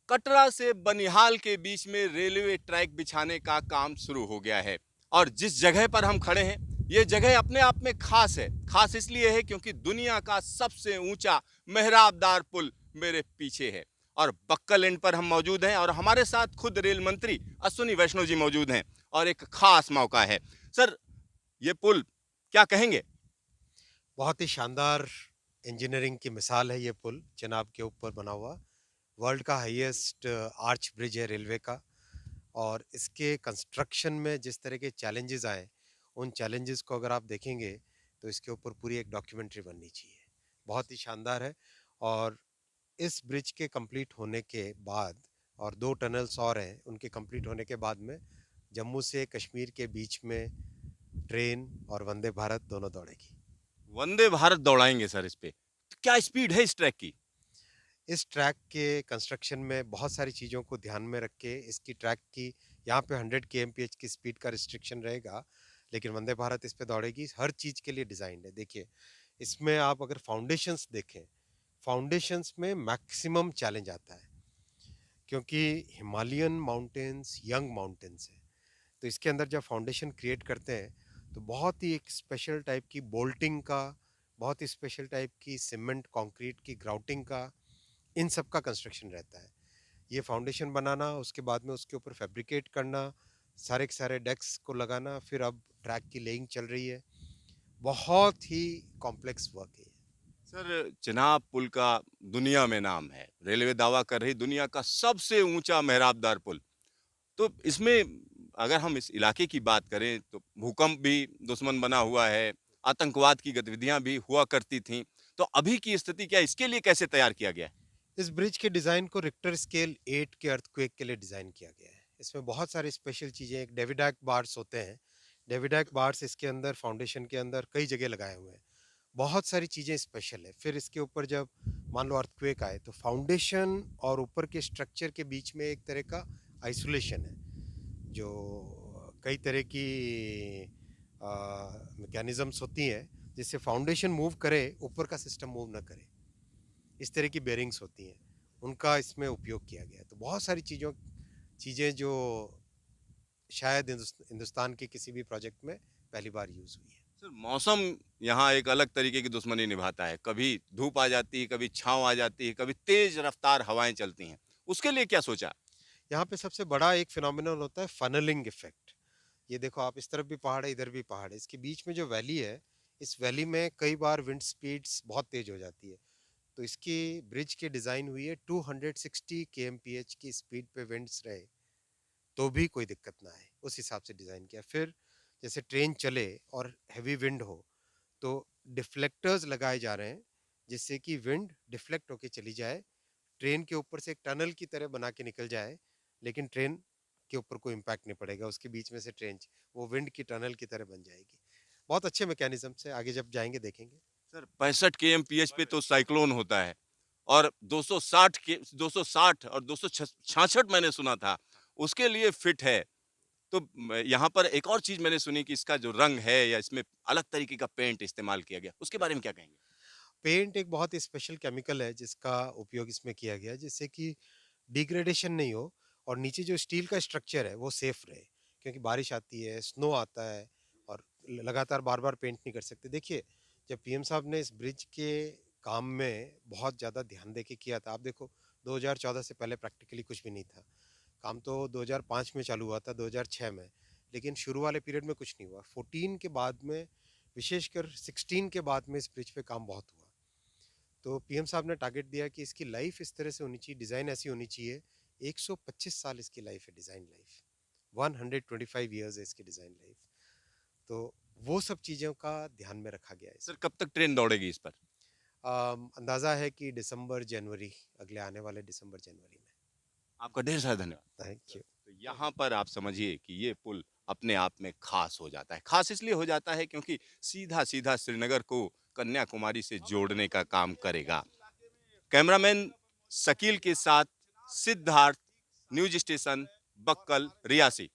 कटरा से बनिहाल के बीच में रेलवे ट्रैक बिछाने का काम शुरू हो गया है। और जिस जगह पर हम खड़े हैं, ये जगह अपने आप में खास है। खास इसलिए है क्योंकि दुनिया का सबसे ऊंचा मेहराबदार पुल मेरे पीछे है। और बक्कल एंड पर हम मौजूद हैं और हमारे साथ खुद रेल मंत्री अश्विनी वैष्णव जी मौजूद हैं। और एक खास मौका है। सर, ये पुल क्या कहेंगे? बहुत ही शानदार इंजीनियरिंग की मिसाल है ये पुल चिनाब के ऊपर बना हुआ। वर्ल्ड का हाईएस्ट आर्च ब्रिज है रेलवे का। और इसके कंस्ट्रक्शन में जिस तरह के चैलेंजेस आए, उन चैलेंजेस को अगर आप देखेंगे तो इसके ऊपर पूरी एक डॉक्यूमेंट्री बननी चाहिए। बहुत ही शानदार है। और इस ब्रिज के कंप्लीट होने के बाद और 2 टनल्स और हैं, उनके कंप्लीट होने के बाद में जम्मू से कश्मीर के बीच में ट्रेन और वंदे भारत दोनों दौड़ेगी। वंदे भारत दौड़ाएंगे सर इस पे? तो क्या स्पीड है इस ट्रैक की? इस ट्रैक के कंस्ट्रक्शन में बहुत सारी चीज़ों को ध्यान में रख के इसकी ट्रैक की यहाँ पे 100 kmph की स्पीड का रिस्ट्रिक्शन रहेगा, लेकिन वंदे भारत इस पे दौड़ेगी। हर चीज़ के लिए डिज़ाइंड है। देखिए, इसमें आप अगर फाउंडेशंस देखें, फाउंडेशंस में मैक्सिमम चैलेंज आता है, क्योंकि हिमालयन माउंटेन्स यंग माउंटेन्स हैं। तो इसके अंदर जब फाउंडेशन क्रिएट करते हैं, तो बहुत ही एक स्पेशल टाइप की बोल्टिंग का, बहुत ही स्पेशल टाइप की सीमेंट कंक्रीट की ग्राउटिंग का, इन सब का कंस्ट्रक्शन रहता है। ये फाउंडेशन बनाना, उसके बाद में उसके ऊपर फैब्रिकेट करना, सारे के सारे डेक्स को लगाना, फिर अब ट्रैक की लेइंग चल रही है। बहुत ही कॉम्प्लेक्स वर्क है ये। सर, चिनाब पुल का दुनिया में नाम है। रेलवे दावा कर रही दुनिया का सबसे ऊंचा मेहराबदार पुल। तो इसमें अगर हम इस इलाके की बात करें तो भूकंप भी दुश्मन बना हुआ है, आतंकवाद की गतिविधियां भी हुआ करती थीं। तो अभी की स्थिति क्या, इसके लिए कैसे तैयार किया गया है? इस ब्रिज के डिज़ाइन को रिक्टर स्केल 8 के अर्थक्वेक के लिए डिज़ाइन किया गया है। इसमें बहुत सारी स्पेशल चीज़ें, एक डेविडाक बार्स होते हैं। डेविडाक बार्स इसके अंदर फाउंडेशन के अंदर कई जगह लगाए हुए हैं। बहुत सारी चीज़ें स्पेशल है। फिर इसके ऊपर जब मान लो अर्थक्वेक आए, तो फाउंडेशन और ऊपर के स्ट्रक्चर के बीच में एक तरह का आइसोलेशन है, जो कई तरह की मैकेनिज़्म्स होती हैं, जिससे फाउंडेशन मूव करे, ऊपर का सिस्टम मूव ना करे। इस तरह की बेरिंग्स होती हैं, उनका इसमें उपयोग किया गया है। तो बहुत सारी चीज़ें जो शायद हिंदुस्तान के किसी भी प्रोजेक्ट में पहली बार यूज़ हुई है। सर, मौसम यहाँ एक अलग तरीके की दुश्मनी निभाता है। कभी धूप आ जाती है, कभी छांव आ जाती है, कभी तेज रफ्तार हवाएं चलती हैं। उसके लिए क्या सोचा? यहाँ पे सबसे बड़ा एक फिनोमिनन होता है फनलिंग इफ़ेक्ट। ये देखो, आप इस तरफ भी पहाड़ है, इधर भी पहाड़ है। इसके बीच में जो वैली है, इस वैली में कई बार विंड स्पीड्स बहुत तेज़ हो जाती है। तो इसकी ब्रिज की डिज़ाइन हुई है 260 kmph की स्पीड पे विंड्स रहे, तो भी कोई दिक्कत ना आए, उस हिसाब से डिज़ाइन किया। फिर जैसे ट्रेन चले और हेवी विंड हो, तो डिफ्लेक्टर्स लगाए जा रहे हैं, जिससे कि विंड डिफ्लेक्ट होके चली जाए, ट्रेन के ऊपर से एक टनल की तरह बना के निकल जाए, लेकिन ट्रेन के ऊपर कोई इम्पैक्ट नहीं पड़ेगा, उसके बीच में से वो विंड की टनल की तरह बन जाएगी। बहुत अच्छे मैकेनिज़्म से आगे जब जाएँगे देखेंगे। सर, 65 kmph पे तो साइक्लोन होता है। और 260 और 266 मैंने सुना था, उसके लिए फिट है। तो यहाँ पर एक और चीज मैंने सुनी कि इसका जो रंग है या इसमें अलग तरीके का पेंट इस्तेमाल किया गया, उसके बारे में क्या कहेंगे? पेंट एक बहुत ही स्पेशल केमिकल है जिसका उपयोग इसमें किया गया है, जिससे कि डिग्रेडेशन नहीं हो और नीचे जो स्टील का स्ट्रक्चर है वो सेफ रहे, क्योंकि बारिश आती है, स्नो आता है और लगातार बार-बार पेंट नहीं कर सकते। देखिए, जब पीएम साहब ने इस ब्रिज के काम में बहुत ज़्यादा ध्यान देके किया था, आप देखो 2014 से पहले प्रैक्टिकली कुछ भी नहीं था। काम तो 2005 में चालू हुआ था, 2006 में, लेकिन शुरू वाले पीरियड में कुछ नहीं हुआ। 14 के बाद में, विशेषकर 16 के बाद में इस ब्रिज पे काम बहुत हुआ। तो पीएम साहब ने टारगेट दिया कि इसकी लाइफ इस तरह से होनी चाहिए, डिज़ाइन ऐसी होनी चाहिए। 125 साल इसकी लाइफ है, डिज़ाइन लाइफ। 125 ईयर्स है इसकी डिज़ाइन लाइफ। तो वो सब चीज़ों का ध्यान में रखा गया है सर, इसमें। कब तक ट्रेन दौड़ेगी इस पर? अंदाज़ा है कि दिसंबर, जनवरी, अगले आने वाले दिसंबर, जनवरी में। आपका ढेर सारा धन्यवाद। Thank you. तो यहाँ पर आप समझिए कि ये पुल अपने आप में खास हो जाता है। खास इसलिए हो जाता है क्योंकि सीधा सीधा श्रीनगर को कन्याकुमारी से जोड़ने का काम करेगा। कैमरामैन शकील के साथ सिद्धार्थ, न्यूज स्टेशन, बक्कल, रियासी।